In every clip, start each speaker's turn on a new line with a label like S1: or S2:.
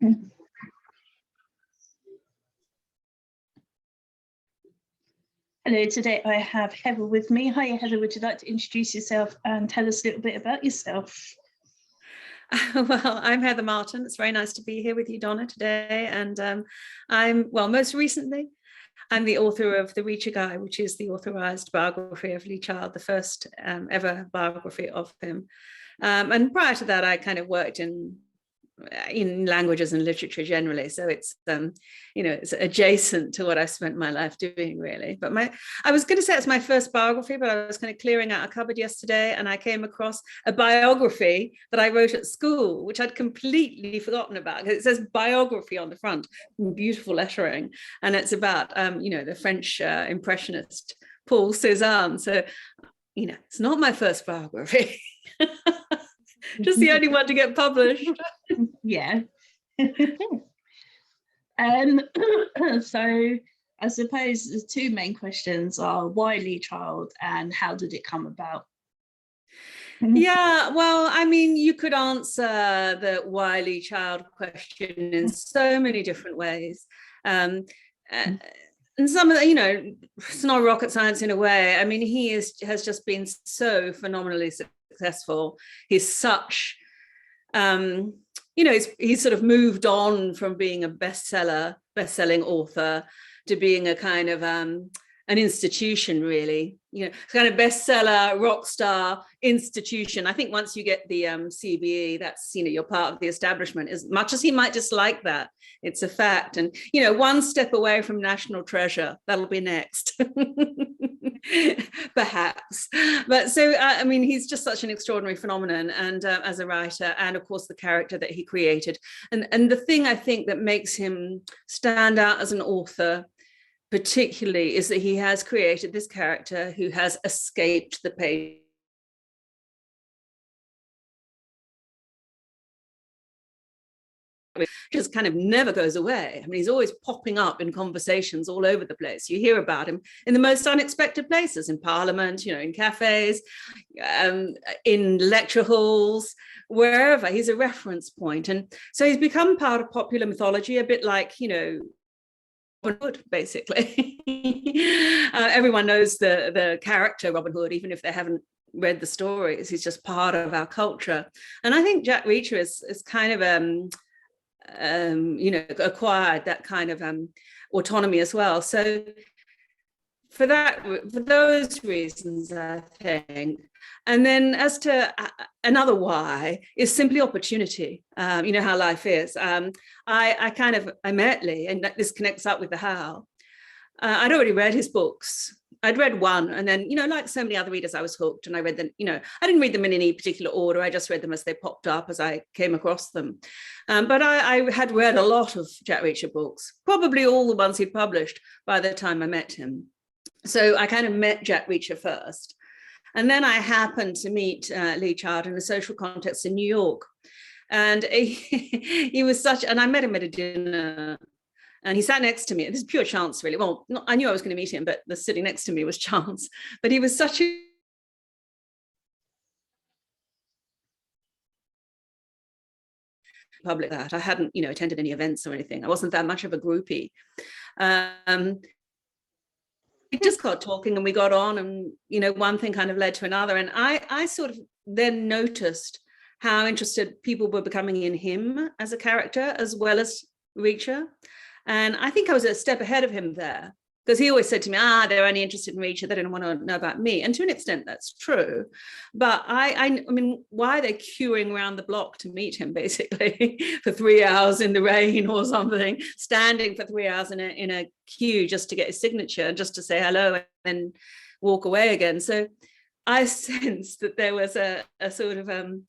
S1: Hello, today I have Heather with me. Hi Heather, would you like to introduce yourself and tell us a little bit about yourself?
S2: Well, I'm Heather Martin. It's very nice to be here with you, Donna, today. And most recently, I'm the author of The Reacher Guide, which is the authorized biography of Lee Child, the first ever biography of him. And prior to that, I kind of worked in languages and literature generally, so it's it's adjacent to what I spent my life doing, really. But I was going to say it's my first biography, but I was kind of clearing out a cupboard yesterday and I came across a biography that I wrote at school, which I'd completely forgotten about. It says biography on the front, beautiful lettering, and it's about the French impressionist Paul Cézanne. So it's not my first biography. Just the only one to get published.
S1: Yeah. So I suppose the two main questions are why Lee Child and how did it come about?
S2: Yeah, well, I mean, you could answer the why Lee Child question in so many different ways. And some of the, it's not rocket science in a way. I mean, he has just been so phenomenally successful. He's such, he's sort of moved on from being a best-selling author to being a kind of an institution, really. Kind of bestseller, rock star, institution. I think once you get the CBE, that's you're part of the establishment. As much as he might dislike that, it's a fact. And one step away from national treasure, that'll be next. Perhaps. But so I mean, he's just such an extraordinary phenomenon, and as a writer, and of course the character that he created, and the thing I think that makes him stand out as an author particularly is that he has created this character who has escaped the page. Just kind of never goes away. I mean, he's always popping up in conversations all over the place. You hear about him in the most unexpected places, in Parliament, in cafes, in lecture halls, wherever. He's a reference point. And so he's become part of popular mythology, a bit like, Robin Hood, basically. Everyone knows the character Robin Hood, even if they haven't read the stories. He's just part of our culture. And I think Jack Reacher is kind of acquired that kind of autonomy as well. So for those reasons, I think. And then as to another why is simply opportunity. How life is. I met Lee, and this connects up with the how. I'd already read his books. I'd read one, and then, like so many other readers, I was hooked, and I read them, I didn't read them in any particular order. I just read them as they popped up, as I came across them. But I had read a lot of Jack Reacher books, probably all the ones he'd published by the time I met him. So I kind of met Jack Reacher first. And then I happened to meet Lee Child in a social context in New York. And he was and I met him at a dinner. And he sat next to me. This is pure chance, really. Well, I knew I was going to meet him, but the sitting next to me was chance. But he was such a public that I hadn't, attended any events or anything. I wasn't that much of a groupie. We just got talking and we got on, and one thing kind of led to another. And I sort of then noticed how interested people were becoming in him as a character as well as Reacher. And I think I was a step ahead of him there, because he always said to me, they're only interested in Reacher, they don't want to know about me. And to an extent, that's true. But I mean, why are they queuing around the block to meet him, basically, for 3 hours in the rain or something, standing for 3 hours in a queue just to get his signature, just to say hello and then walk away again. So I sensed that there was a sort of an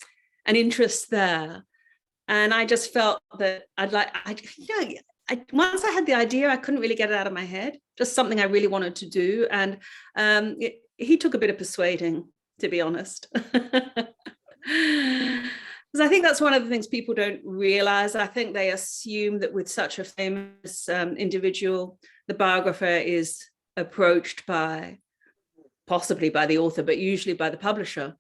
S2: interest there. And I just felt that once I had the idea, I couldn't really get it out of my head, just something I really wanted to do. And he took a bit of persuading, to be honest. Because I think that's one of the things people don't realize. I think they assume that with such a famous individual, the biographer is approached possibly by the author, but usually by the publisher.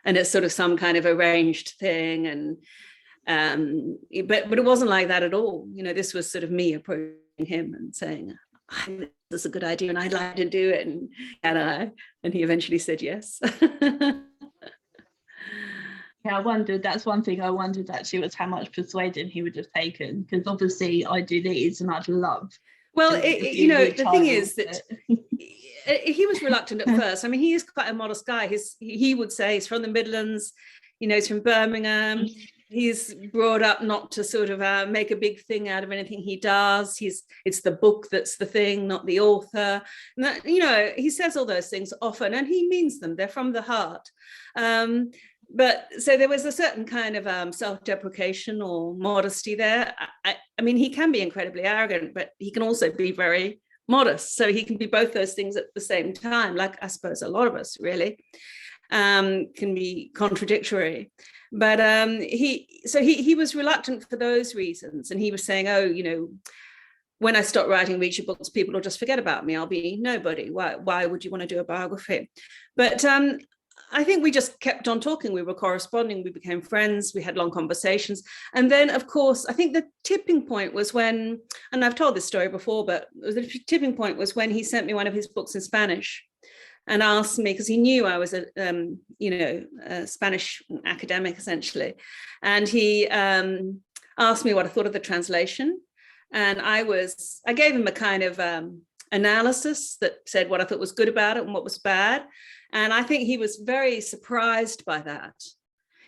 S2: And it's sort of some kind of arranged thing. And But it wasn't like that at all. You know, this was sort of me approaching him and saying, I think this is a good idea and I'd like to do it. And he eventually said yes.
S1: Yeah, I wondered, that's one thing I wondered actually, was how much persuading he would have taken, because obviously I do these and I'd love.
S2: Well, you know, the thing is that he was reluctant at first. I mean, he is quite a modest guy. He would say he's from the Midlands, you know, he's from Birmingham. He's brought up not to sort of make a big thing out of anything he does. It's the book that's the thing, not the author. And that, you know, he says all those things often, and he means them. They're from the heart. But so there was a certain kind of self-deprecation or modesty there. I mean, he can be incredibly arrogant, but he can also be very modest. So he can be both those things at the same time, like I suppose a lot of us really can be contradictory. But he was reluctant for those reasons. And he was saying, oh, you know, when I stop writing Reacher books, people will just forget about me. I'll be nobody. Why would you want to do a biography? But I think we just kept on talking. We were corresponding. We became friends. We had long conversations. And then, of course, I think the tipping point was when, and I've told this story before, but the tipping point was when he sent me one of his books in Spanish and asked me, because he knew I was a Spanish academic essentially. And he asked me what I thought of the translation. And I gave him a kind of analysis that said what I thought was good about it and what was bad. And I think he was very surprised by that.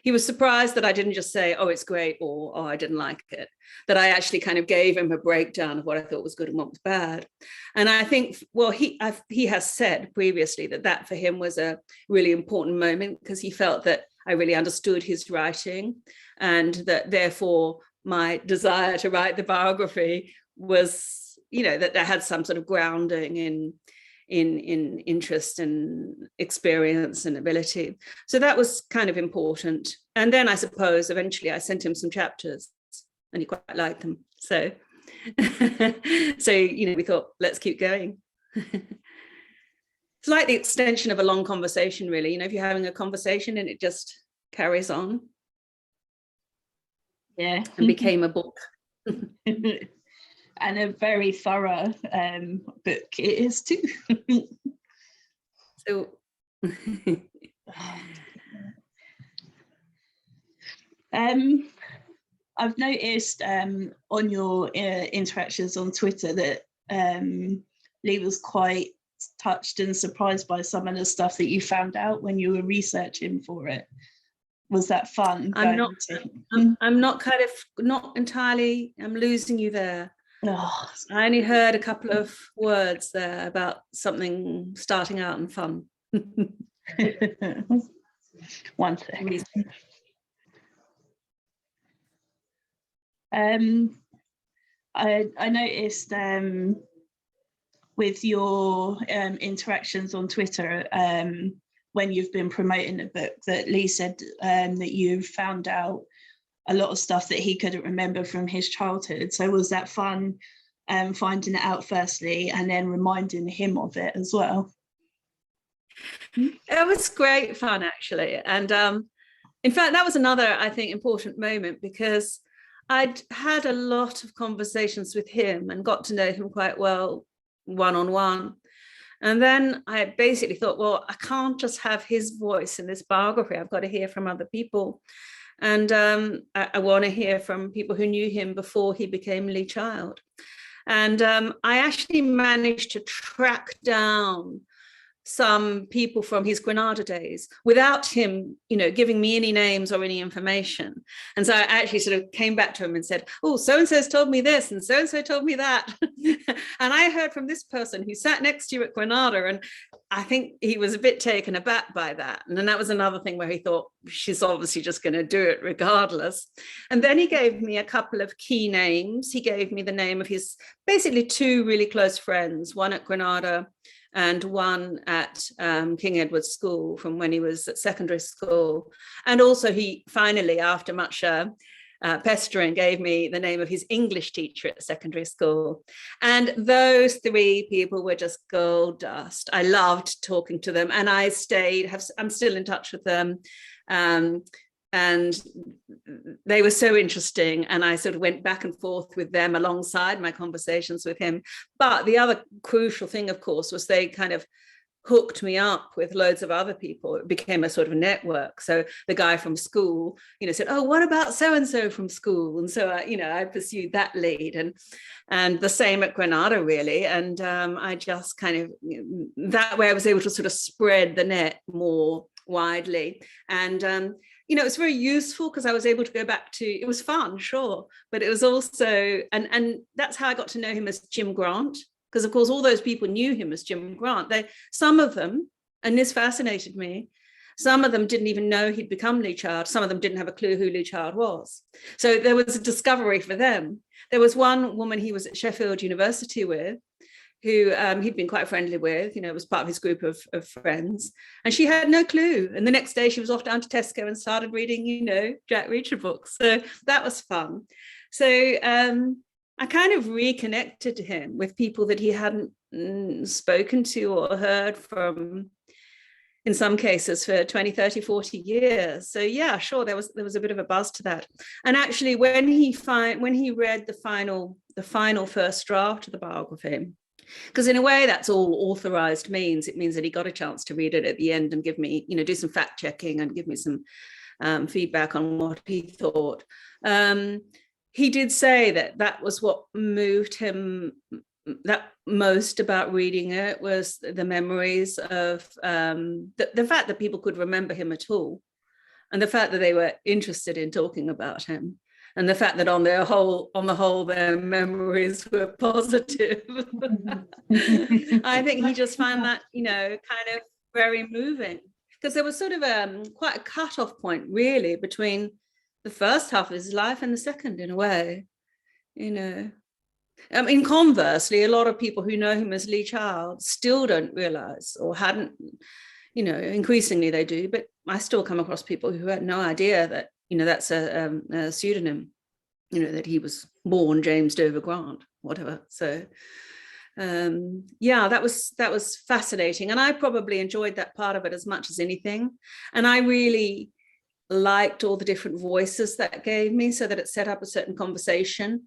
S2: He was surprised that I didn't just say, oh, it's great, or oh, I didn't like it, that I actually kind of gave him a breakdown of what I thought was good and what was bad. And I think, well, he has said previously that for him was a really important moment, because he felt that I really understood his writing, and that therefore my desire to write the biography was, you know, that I had some sort of grounding in interest and experience and ability. So that was kind of important. And then I suppose eventually I sent him some chapters and he quite liked them. So, you know, we thought, let's keep going. It's like the extension of a long conversation, really. You know, if you're having a conversation and it just carries on.
S1: Yeah.
S2: And became a book.
S1: And a very thorough book it is too.
S2: So
S1: I've noticed on your interactions on Twitter that Lee was quite touched and surprised by some of the stuff that you found out when you were researching for it. Was that fun?
S2: I'm not entirely, I'm losing you there.
S1: Oh.
S2: I only heard a couple of words there about something starting out and fun.
S1: One second. I noticed with your interactions on Twitter when you've been promoting the book, that Lee said that you found out a lot of stuff that he couldn't remember from his childhood. So was that fun finding it out firstly and then reminding him of it as well?
S2: It was great fun, actually. And in fact, that was another, I think, important moment, because I'd had a lot of conversations with him and got to know him quite well one-on-one. And then I basically thought, well, I can't just have his voice in this biography. I've got to hear from other people. And I want to hear from people who knew him before he became Lee Child. And I actually managed to track down some people from his Granada days without him, you know, giving me any names or any information. And so I actually sort of came back to him and said, oh, so-and-so's told me this and so-and-so told me that. And I heard from this person who sat next to you at Granada, and I think he was a bit taken aback by that. And then that was another thing where he thought, she's obviously just going to do it regardless. And then he gave me a couple of key names. He gave me the name of his basically two really close friends, one at Granada and one at King Edward's School from when he was at secondary school. And also he finally, after much pestering, gave me the name of his English teacher at secondary school. And those three people were just gold dust. I loved talking to them, and I'm still in touch with them. And they were so interesting, and I sort of went back and forth with them alongside my conversations with him. But the other crucial thing, of course, was they kind of hooked me up with loads of other people. It became a sort of network. So the guy from school, said, "Oh, what about so-and-so from school?" And so I pursued that lead, and the same at Granada, really. And I just kind of, that way I was able to sort of spread the net more widely. And it was very useful because I was able to go back to, it was fun, sure, but it was also, and that's how I got to know him as Jim Grant, because of course all those people knew him as Jim Grant. Some of them, and this fascinated me, some of them didn't even know he'd become Lee Child. Some of them didn't have a clue who Lee Child was. So there was a discovery for them. There was one woman he was at Sheffield University with, who he'd been quite friendly with, was part of his group of friends, and she had no clue. And the next day she was off down to Tesco and started reading, Jack Reacher books. So that was fun. So I kind of reconnected him with people that he hadn't spoken to or heard from, in some cases, for 20, 30, 40 years. So yeah, sure, there was a bit of a buzz to that. And actually, when he read the final first draft of the biography, because in a way that's all authorized means. It means that he got a chance to read it at the end and give me, do some fact checking and give me some feedback on what he thought. He did say that was what moved him that most about reading it, was the memories of the fact that people could remember him at all, and the fact that they were interested in talking about him, and the fact that on the whole their memories were positive. I think he just found that kind of very moving, because there was sort of quite a cut-off point really between the first half of his life and the second, in a way. I mean, conversely, a lot of people who know him as Lee Child still don't realize, or hadn't, increasingly they do, but I still come across people who had no idea that, that's a pseudonym, that he was born James Dover Grant, whatever. So yeah, that was fascinating. And I probably enjoyed that part of it as much as anything. And I really liked all the different voices that gave me, so that it set up a certain conversation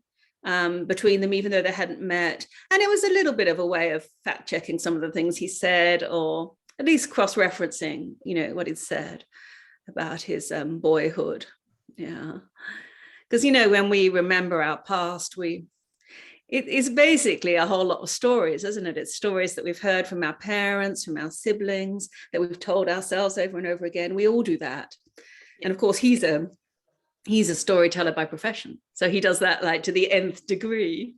S2: between them, even though they hadn't met. And it was a little bit of a way of fact checking some of the things he said, or at least cross-referencing, what he'd said about his boyhood. Yeah, because when we remember our past, it's basically a whole lot of stories, isn't it? It's stories that we've heard from our parents, from our siblings, that we've told ourselves over and over again. We all do that. And of course, he's a storyteller by profession, so he does that like to the nth degree.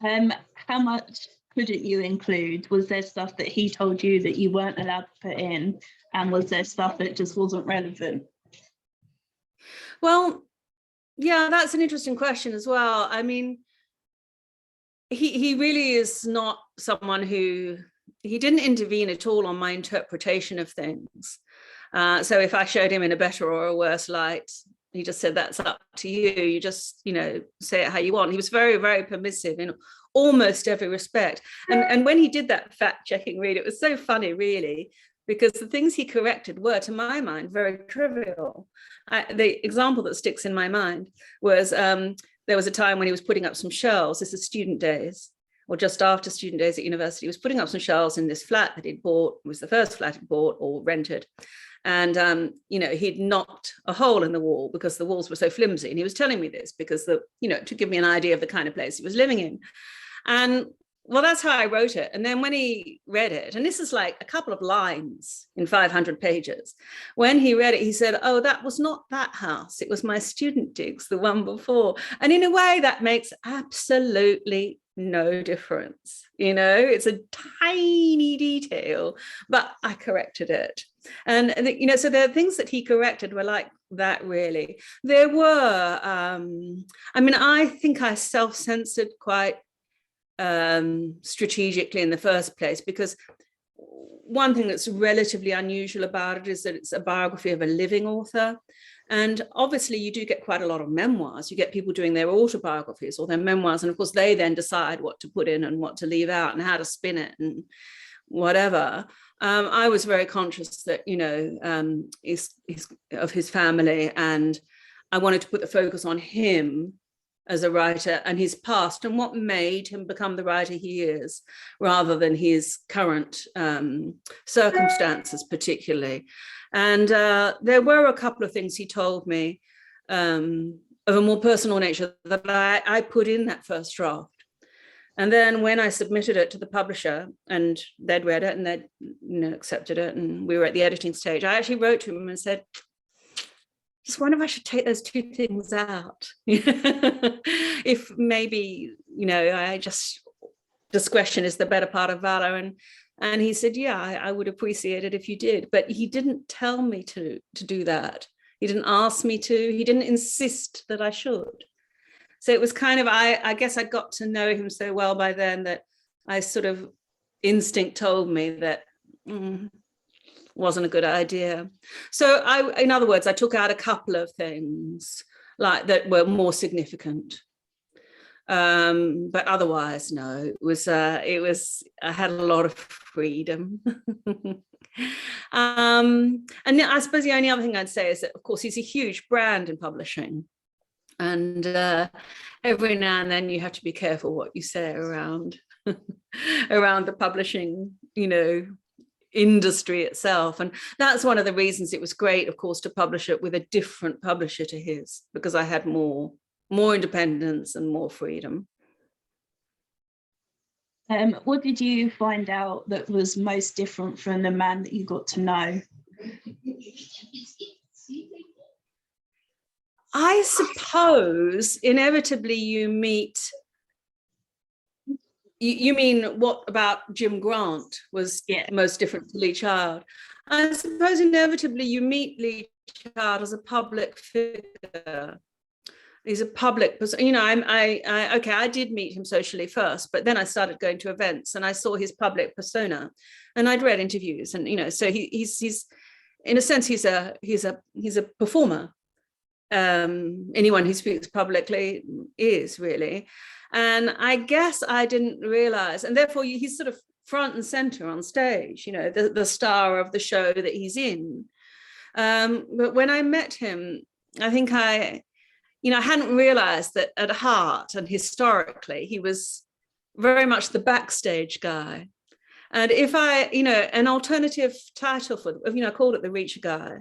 S1: How much couldn't you include? Was there stuff that he told you that you weren't allowed to put in, and was there stuff that just wasn't relevant?
S2: Well, yeah, that's an interesting question as well. I mean, he really is not someone he didn't intervene at all on my interpretation of things. So if I showed him in a better or a worse light, he just said, that's up to you. You just, say it how you want. He was very, very permissive in almost every respect. And when he did that fact checking read, it was so funny, really, because the things he corrected were, to my mind, very trivial. The example that sticks in my mind was there was a time when he was putting up some shelves. This is student days, or just after student days at university. He was putting up some shelves in this flat that he'd bought. It was the first flat he'd bought or rented. And, he'd knocked a hole in the wall because the walls were so flimsy. And he was telling me this because, to give me an idea of the kind of place he was living in. And well, that's how I wrote it. And then when he read it, and this is like a couple of lines in 500 pages, when he read it, he said, oh, that was not that house. It was my student digs, the one before. And in a way, that makes absolutely no difference. It's a tiny detail, but I corrected it. And, so the things that he corrected were like that, really. There were, I think I self-censored quite strategically in the first place, because one thing that's relatively unusual about it is that it's a biography of a living author. And obviously you do get quite a lot of memoirs. You get people doing their autobiographies or their memoirs, and of course they then decide what to put in and what to leave out and how to spin it and whatever. I was very conscious that, you know, of his family, and I wanted to put the focus on him as a writer and his past and what made him become the writer he is, rather than his current circumstances particularly. And there were a couple of things he told me of a more personal nature that I put in that first draft. And then when I submitted it to the publisher and they'd read it and they'd, you know, accepted it, and we were at the editing stage, I actually wrote to him and said, just wonder if I should take those two things out. If maybe, you know, discretion is the better part of valor. And he said, yeah, I would appreciate it if you did. But he didn't tell me to do that. He didn't ask me to. He didn't insist that I should. So it was kind of, I guess I got to know him so well by then that I sort of, instinct told me that wasn't a good idea. So in other words, I took out a couple of things like that were more significant. But otherwise, no, I had a lot of freedom. And I suppose the only other thing I'd say is that, of course, he's a huge brand in publishing. And every now and then you have to be careful what you say around the publishing, you know, industry itself. And that's one of the reasons it was great, of course, to publish it with a different publisher to his, because I had more independence and more freedom.
S1: What did you find out that was most different from the man that you got to know?
S2: I suppose inevitably you meet, you mean what about Jim Grant was most different to Lee Child? I suppose inevitably you meet Lee Child as a public figure. He's a public person, you know. I did meet him socially first, but then I started going to events and I saw his public persona, and I'd read interviews, and you know, so he's in a sense he's a performer. Anyone who speaks publicly is really, and I guess I didn't realize, and therefore he's sort of front and center on stage, you know, the star of the show that he's in. But when I met him, I think I hadn't realized that at heart and historically he was very much the backstage guy. And if an alternative title for, I called it the Reacher guy,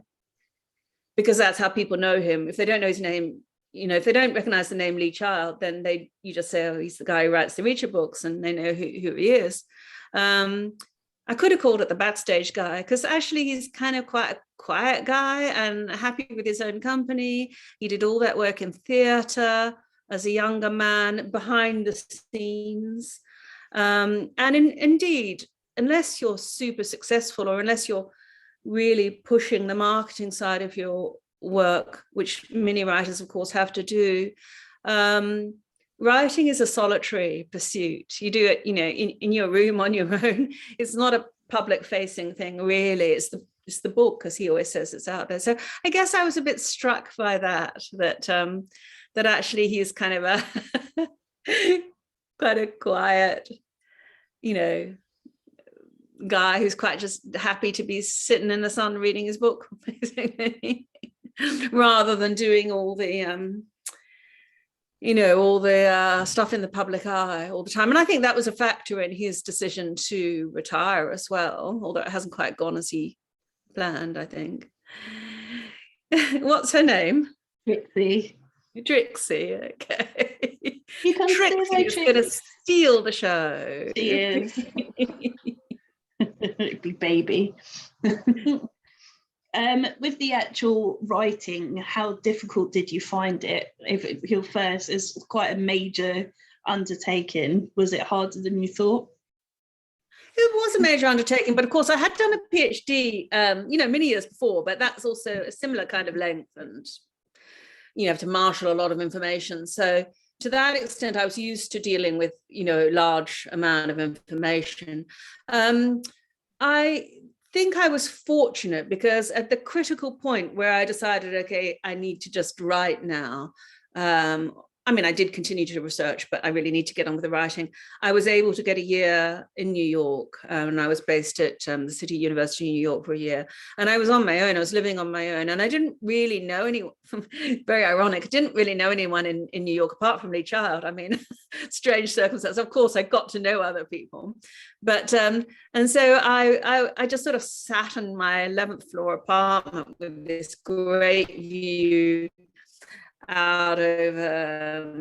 S2: because that's how people know him. If they don't know his name, you know, if they don't recognize the name Lee Child, then you just say, oh, he's the guy who writes the Reacher books, and they know who he is. I could have called it the backstage guy, because actually he's kind of quite a quiet guy and happy with his own company. He did all that work in theatre as a younger man, behind the scenes. Indeed, unless you're super successful, or unless you're really pushing the marketing side of your work, which many writers, of course, have to do, writing is a solitary pursuit. You do it, you know, in your room on your own. It's not a public facing thing, really. It's the book, as he always says, it's out there. So I guess I was a bit struck by that actually he's kind of quite a quiet, you know, guy who's quite just happy to be sitting in the sun reading his book, basically, rather than doing all the stuff in the public eye all the time. And I think that was a factor in his decision to retire as well, although it hasn't quite gone as he planned, I think. What's her name?
S1: Trixie.
S2: Trixie, okay.
S1: You can
S2: Trixie is going to steal the show.
S1: She is. Baby. With the actual writing, how difficult did you find it? If your first is quite a major undertaking, was it harder than you thought?
S2: It was a major undertaking, but of course I had done a PhD, many years before, but that's also a similar kind of length, and you have to marshal a lot of information. So to that extent, I was used to dealing with, large amount of information. I think I was fortunate because at the critical point where I decided, okay, I need to just write now, I mean, I did continue to research, but I really need to get on with the writing. I was able to get a year in New York, and I was based at the City University of New York for a year. And I was on my own. I was living on my own, and I didn't really know anyone. Very ironic. I didn't really know anyone in New York apart from Lee Child. I mean, strange circumstance. Of course, I got to know other people, but and so I just sort of sat in my 11th floor apartment with this great view out over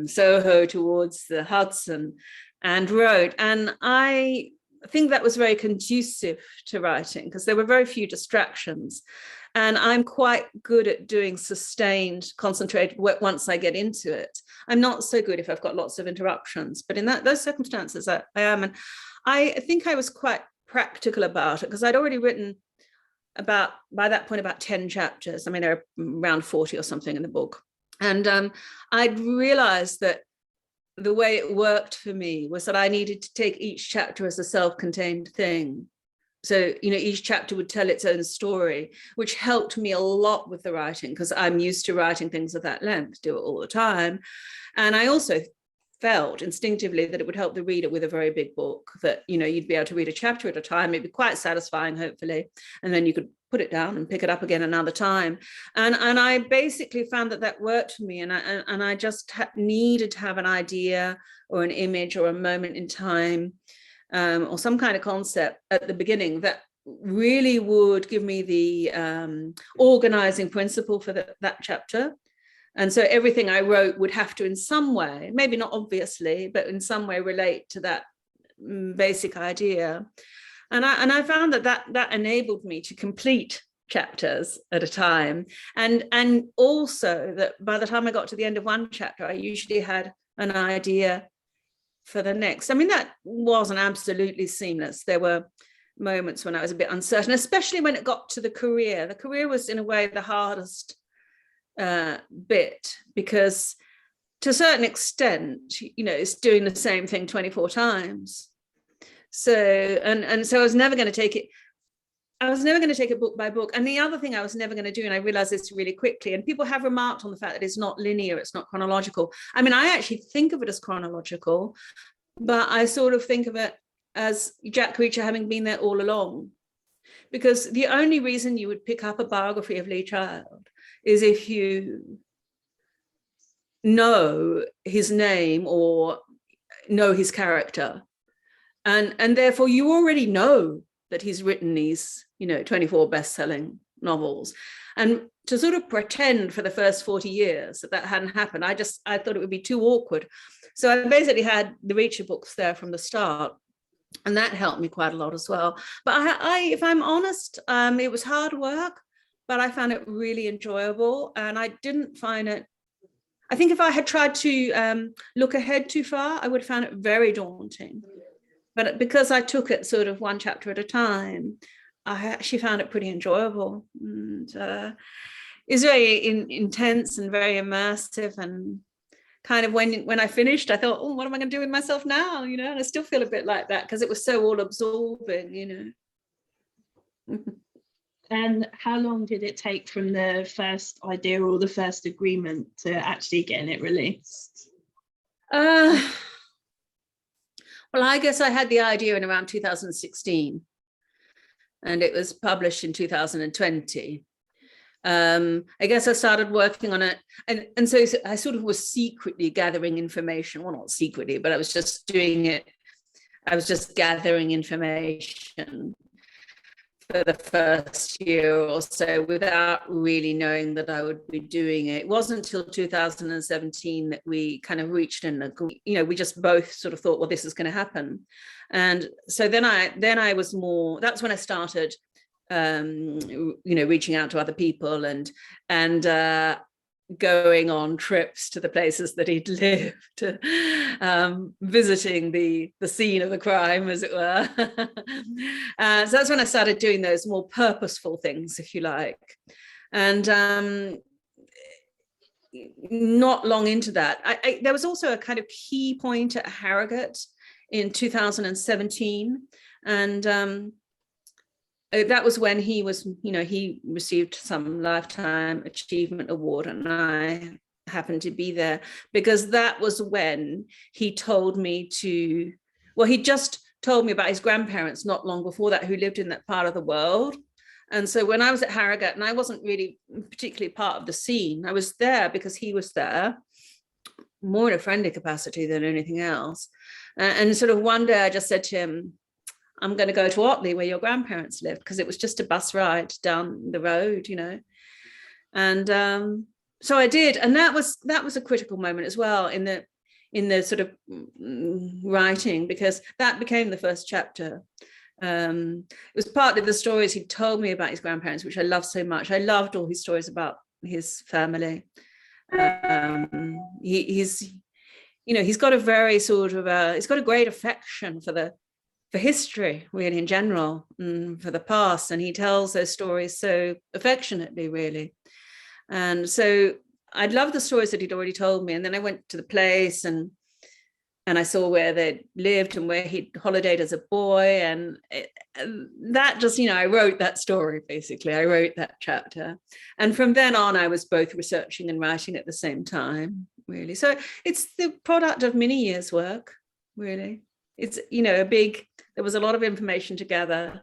S2: Soho towards the Hudson, and wrote. And I think that was very conducive to writing because there were very few distractions. And I'm quite good at doing sustained, concentrated work once I get into it. I'm not so good if I've got lots of interruptions, but in those circumstances I am. And I think I was quite practical about it because I'd already written by that point about 10 chapters. I mean, there are around 40 or something in the book. And I'd realized that the way it worked for me was that I needed to take each chapter as a self-contained thing. So, each chapter would tell its own story, which helped me a lot with the writing because I'm used to writing things of that length, do it all the time. And I also felt instinctively that it would help the reader with a very big book, that you'd be able to read a chapter at a time. It'd be quite satisfying, hopefully, and then you could put it down and pick it up again another time. And I basically found that worked for me, and I just needed to have an idea or an image or a moment in time or some kind of concept at the beginning that really would give me the organizing principle for that chapter. And so everything I wrote would have to in some way, maybe not obviously, but in some way relate to that basic idea. And I found that enabled me to complete chapters at a time. And also that by the time I got to the end of one chapter, I usually had an idea for the next. I mean, that wasn't absolutely seamless. There were moments when I was a bit uncertain, especially when it got to the career. The career was in a way the hardest bit, because to a certain extent, it's doing the same thing 24 times. So and so I was never going to take it book by book. And the other thing I was never going to do, and I realized this really quickly, and people have remarked on the fact that it's not linear, it's not chronological. I mean, I actually think of it as chronological, but I sort of think of it as Jack Reacher having been there all along. Because the only reason you would pick up a biography of Lee Child is if you know his name or know his character. And therefore you already know that he's written these, 24 best-selling novels. And to sort of pretend for the first 40 years that hadn't happened, I thought it would be too awkward. So I basically had the Reacher books there from the start. And that helped me quite a lot as well. But I if I'm honest, it was hard work, but I found it really enjoyable. And I didn't find it, I think if I had tried to look ahead too far, I would have found it very daunting. But because I took it sort of one chapter at a time, I actually found it pretty enjoyable. And it's very intense and very immersive. And kind of when I finished, I thought, oh, what am I going to do with myself now? And I still feel a bit like that because it was so all absorbing,
S1: And how long did it take from the first idea or the first agreement to actually getting it released?
S2: Well, I guess I had the idea in around 2016, and it was published in 2020. I guess I started working on it, and so I sort of was secretly gathering information. Well, not secretly, but I was just doing it. I was just gathering information for the first year or so without really knowing that I would be doing it. It wasn't until 2017 that we kind of reached an agreement. We just both sort of thought, well, this is going to happen. And so then I was more, that's when I started reaching out to other people and going on trips to the places that he'd lived, visiting the scene of the crime, as it were. So that's when I started doing those more purposeful things, if you like. And not long into that, there was also a kind of key point at Harrogate in 2017. And that was when he was, he received some Lifetime Achievement Award, and I happened to be there, because that was when he told me to, well, he just told me about his grandparents not long before that who lived in that part of the world. And so when I was at Harrogate, and I wasn't really particularly part of the scene, I was there because he was there, more in a friendly capacity than anything else. And sort of one day I just said to him, I'm going to go to Otley where your grandparents lived, because it was just a bus ride down the road, you know. And so I did, and that was a critical moment as well in the sort of writing, because that became the first chapter. It was partly the stories he told me about his grandparents, which I love so much. I loved all his stories about his family. He's got a very sort of he's got a great affection for history, really, in general, for the past, and he tells those stories so affectionately, really. And so I loved the stories that he'd already told me, and then I went to the place and I saw where they lived and where he'd holidayed as a boy, and that just, you know, I wrote that story, basically. I wrote that chapter, and from then on I was both researching and writing at the same time, really. So it's the product of many years' work, really. It's, you know, there was a lot of information to gather,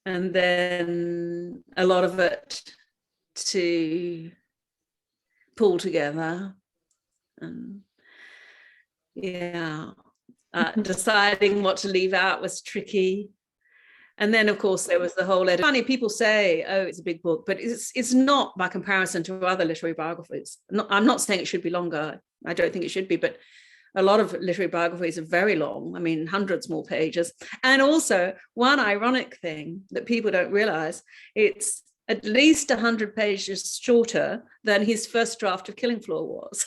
S2: and then a lot of it to pull together. And deciding what to leave out was tricky. And then, of course, there was the whole edit. Funny, people say, oh, it's a big book, but it's not by comparison to other literary biographies. I'm not saying it should be longer. I don't think it should be, but a lot of literary biographies are very long. I mean, hundreds more pages. And also, one ironic thing that people don't realize, it's at least 100 pages shorter than his first draft of Killing Floor was.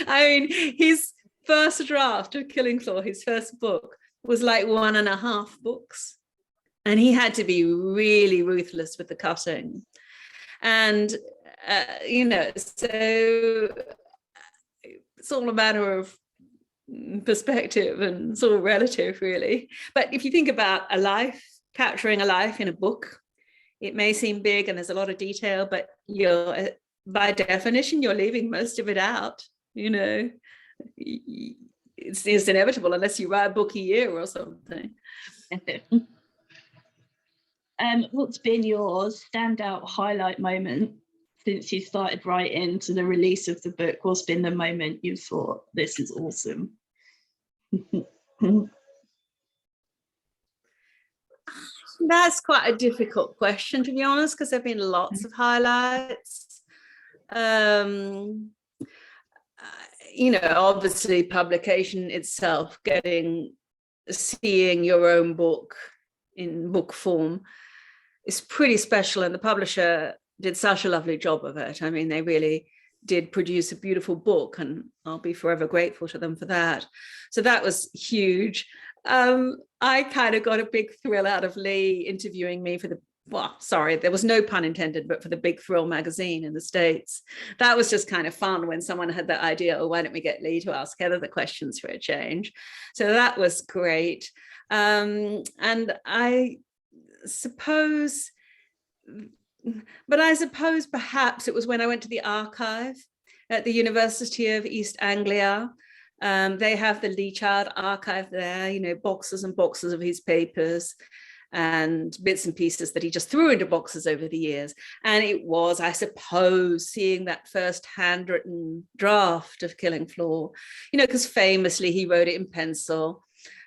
S2: I mean, his first draft of Killing Floor, his first book, was like 1.5 books. And he had to be really ruthless with the cutting. And, you know, so it's all a matter of perspective and sort of relative, really. But if you think about a life, capturing a life in a book, it may seem big and there's a lot of detail, but by definition, you're leaving most of it out. You know, it's inevitable unless you write a book a year or something.
S1: What's been your standout highlight moment since you started writing to the release of the book? What's been the moment you thought, this is awesome?
S2: That's quite a difficult question, to be honest, because there have been lots of highlights. You know, obviously publication itself, seeing your own book in book form is pretty special, and the publisher did such a lovely job of it. I mean, they really did produce a beautiful book, and I'll be forever grateful to them for that. So that was huge. I kind of got a big thrill out of Lee interviewing me for there was no pun intended, but for the Big Thrill magazine in the States. That was just kind of fun when someone had that idea, oh, why don't we get Lee to ask Heather the questions for a change? So that was great. And I suppose perhaps it was when I went to the archive at the University of East Anglia. They have the Lee Child archive there, you know, boxes and boxes of his papers and bits and pieces that he just threw into boxes over the years. And it was, I suppose, seeing that first handwritten draft of Killing Floor, you know, because famously he wrote it in pencil,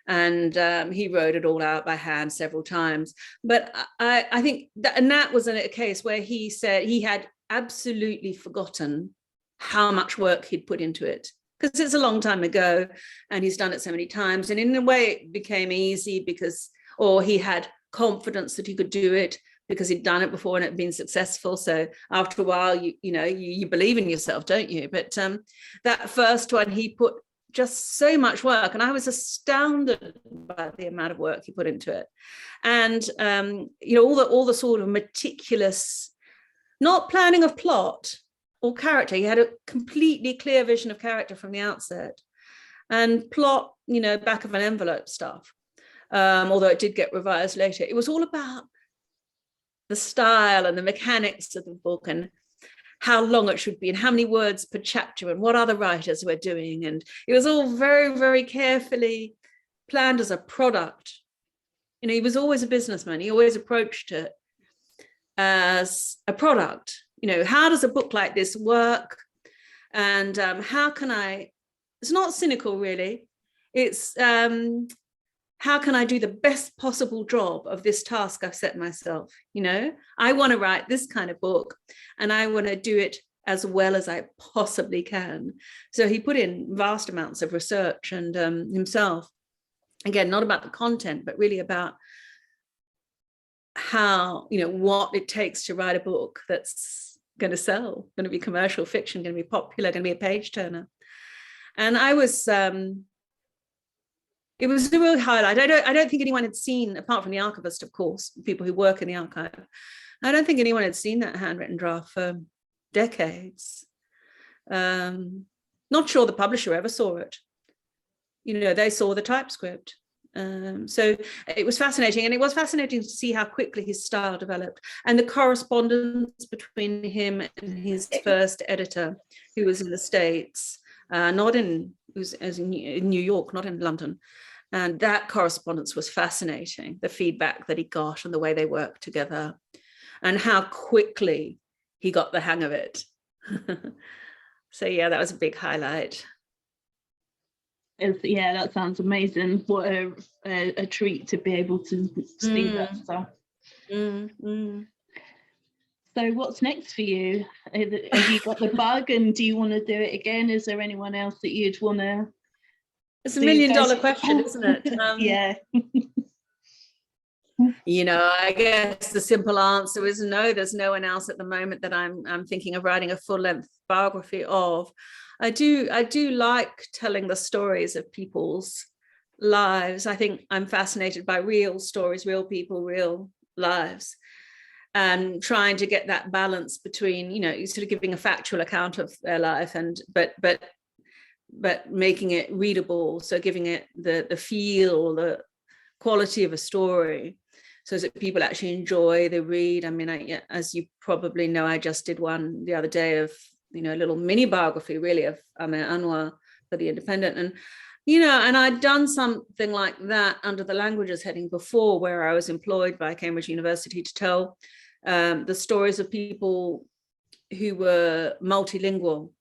S2: and he wrote it all out by hand several times. But I think that was a case where he said he had absolutely forgotten how much work he'd put into it, because it's a long time ago and he's done it so many times. And in a way it became easy or he had confidence that he could do it because he'd done it before and it had been successful. So after a while, you believe in yourself, don't you? But that first one, he put just so much work, and I was astounded by the amount of work he put into it. And all the sort of meticulous, not planning of plot or character. He had a completely clear vision of character from the outset, and plot, back of an envelope stuff. Although it did get revised later. It was all about the style and the mechanics of the book, and how long it should be and how many words per chapter and what other writers were doing. And it was all very, very carefully planned as a product. He was always a businessman. He always approached it as a product. How does a book like this work? And how can it's not cynical really. It's how can I do the best possible job of this task I've set myself? I want to write this kind of book and I want to do it as well as I possibly can. So he put in vast amounts of research and himself, again, not about the content, but really about how, what it takes to write a book that's going to sell, going to be commercial fiction, going to be popular, going to be a page turner. And it was a real highlight. I don't think anyone had seen, apart from the archivist, of course, people who work in the archive, I don't think anyone had seen that handwritten draft for decades. Not sure the publisher ever saw it. They saw the typescript. So it was fascinating, and it was fascinating to see how quickly his style developed and the correspondence between him and his first editor, who was in the States, in New York, not in London. And that correspondence was fascinating, the feedback that he got and the way they worked together and how quickly he got the hang of it. So yeah, that was a big highlight.
S1: Yeah, that sounds amazing. What a treat to be able to see that stuff. So what's next for you? Have you got the bug and do you want to do it again? Is there anyone else that you'd want to?
S2: It's $1 million question, isn't it?
S1: Yeah.
S2: I guess the simple answer is no. There's no one else at the moment that I'm thinking of writing a full-length biography of. I do like telling the stories of people's lives. I think I'm fascinated by real stories, real people, real lives, and trying to get that balance between, sort of giving a factual account of their life but making it readable. So giving it the feel, the quality of a story, so that people actually enjoy the read. I mean, as you probably know, I just did one the other day of, a little mini biography really of Amer Anwar for The Independent. And, and I'd done something like that under the languages heading before, where I was employed by Cambridge University to tell the stories of people who were multilingual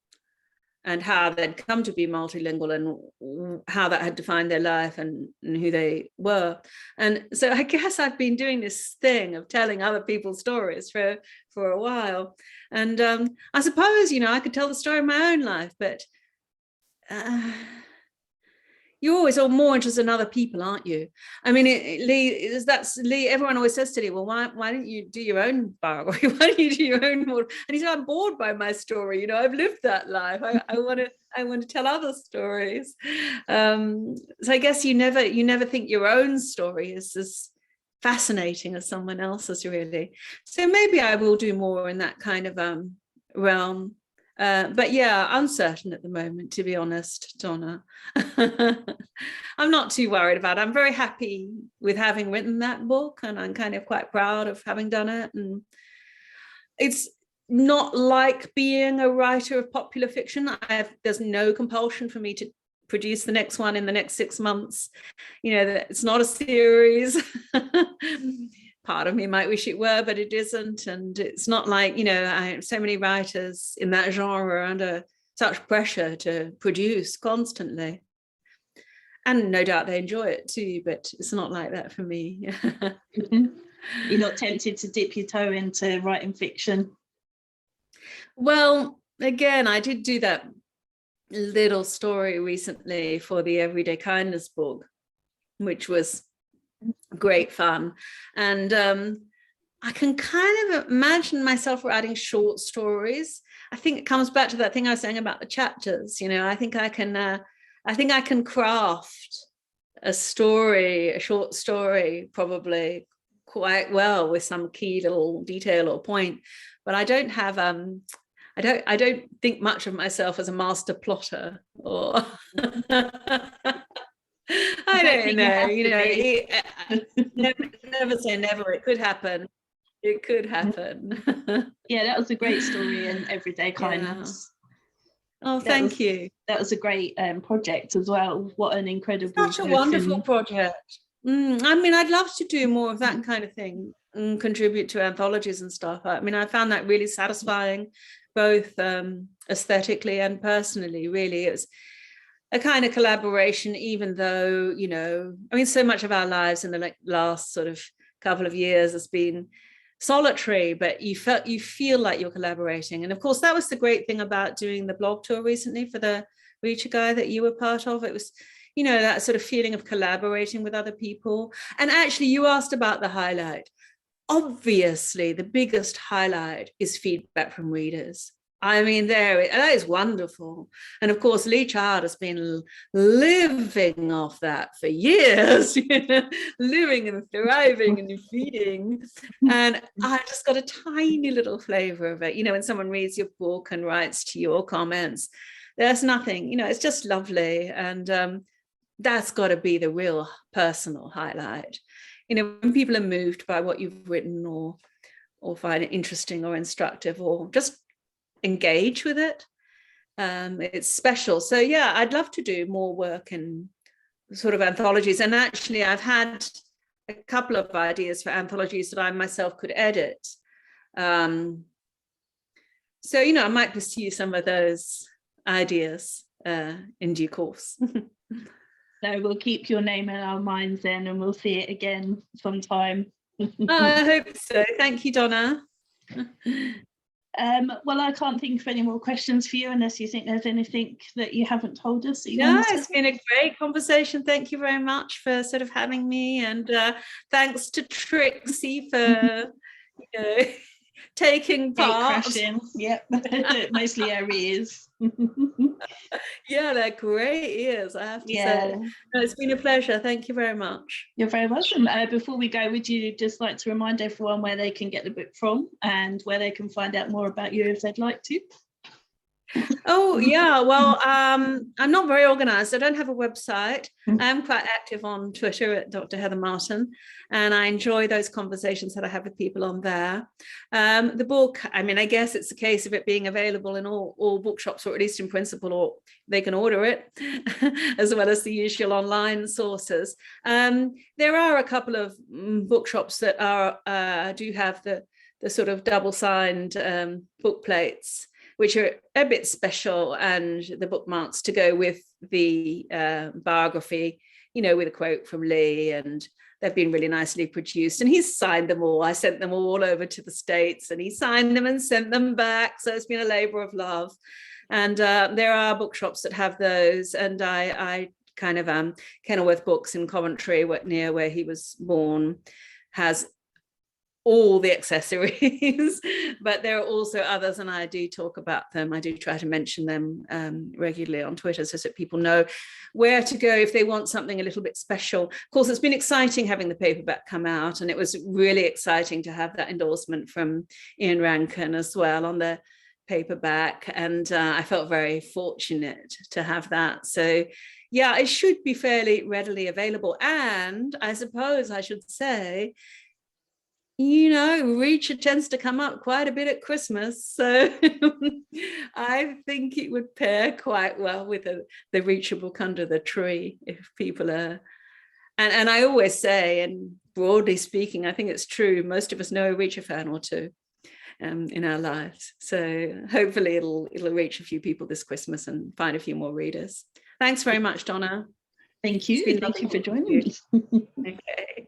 S2: and how they'd come to be multilingual and how that had defined their life and who they were. And so I guess I've been doing this thing of telling other people's stories for a while. And I suppose, I could tell the story of my own life, but you're always more interested in other people, aren't you? I mean, Lee, everyone always says to Lee, well, why don't you do your own biography? Why don't you do your own? And he said, I'm bored by my story. I've lived that life. I want to tell other stories. So I guess you never think your own story is as fascinating as someone else's, really. So maybe I will do more in that kind of realm. But yeah, uncertain at the moment, to be honest, Donna. I'm not too worried about it. I'm very happy with having written that book, and I'm kind of quite proud of having done it. And it's not like being a writer of popular fiction. There's no compulsion for me to produce the next one in the next 6 months. It's not a series. Part of me might wish it were, but it isn't. And it's not like, so many writers in that genre are under such pressure to produce constantly. And no doubt they enjoy it too, but it's not like that for me.
S1: You're not tempted to dip your toe into writing fiction?
S2: Well, again, I did do that little story recently for the Everyday Kindness book, which was great fun. And I can kind of imagine myself writing short stories. I think it comes back to that thing I was saying about the chapters. I think I can craft a short story probably quite well with some key little detail or point, but I don't have I don't think much of myself as a master plotter or I don't know, never say never, it could happen. It could happen.
S1: Yeah, that was a great story, and everyday
S2: Yeah.
S1: kindness.
S2: Oh, thank you.
S1: That was a great project as well. What an incredible
S2: Such a
S1: book,
S2: wonderful
S1: and
S2: project. I mean, I'd love to do more of that kind of thing and contribute to anthologies and stuff. I mean, I found that really satisfying, both aesthetically and personally, really. It was a kind of collaboration, even though, you know, I mean, so much of our lives in the last sort of couple of years has been solitary, but you feel like you're collaborating. And of course, that was the great thing about doing the blog tour recently for the Reacher Guy that you were part of. It was, you know, that sort of feeling of collaborating with other people. And actually, you asked about the highlight. Obviously, the biggest highlight is feedback from readers. I mean, that is wonderful. And of course, Lee Child has been living off that for years, you know, living and thriving and feeding. And I just got a tiny little flavor of it. You know, when someone reads your book and writes to your comments, there's nothing, you know, it's just lovely. And that's got to be the real personal highlight. You know, when people are moved by what you've written or find it interesting or instructive or just engage with it, it's special. So yeah, I'd love to do more work in sort of anthologies. And actually, I've had a couple of ideas for anthologies that I myself could edit. So, you know, I might pursue some of those ideas in due course.
S1: so we'll keep your name in our minds then, and we'll see it again sometime.
S2: I hope so. Thank you, Donna.
S1: Well, I can't think of any more questions for you unless you think there's anything that you haven't told us.
S2: No, it's been a great conversation. Thank you very much for sort of having me, and thanks to Trixie for you know, taking part.
S1: Yep, mostly our ears.
S2: Yeah, they're great ears, I have to say. No, it's been a pleasure. Thank you very much.
S1: You're very welcome. Before we go, would you just like to remind everyone where they can get the book from and where they can find out more about you if they'd like to?
S2: Oh, yeah. Well, I'm not very organized. I don't have a website. I'm quite active on Twitter at Dr. Heather Martin, and I enjoy those conversations that I have with people on there. The book, I mean, I guess it's a case of it being available in all bookshops, or at least in principle, or they can order it, as well as the usual online sources. There are a couple of bookshops that do have the sort of double-signed book plates, which are a bit special, and the bookmarks to go with the biography, you know, with a quote from Lee, and they've been really nicely produced. And he's signed them all. I sent them all over to the States, and he signed them and sent them back. So it's been a labor of love. And there are bookshops that have those. And I kind of, Kenilworth Books in Coventry, near where he was born, has all the accessories, but there are also others, and I do talk about them. I do try to mention them regularly on Twitter so that people know where to go if they want something a little bit special. Of course, it's been exciting having the paperback come out, and it was really exciting to have that endorsement from Ian Rankin as well on the paperback, and I felt very fortunate to have that. So yeah, it should be fairly readily available. And I suppose I should say, you know, Reacher tends to come up quite a bit at Christmas. So I think it would pair quite well with the Reacher book under the tree if people are. And I always say, and broadly speaking, I think it's true, most of us know a Reacher fan or two in our lives. So hopefully it'll reach a few people this Christmas and find a few more readers. Thanks very much, Donna.
S1: Thank you. Thank you for joining us.
S2: Okay.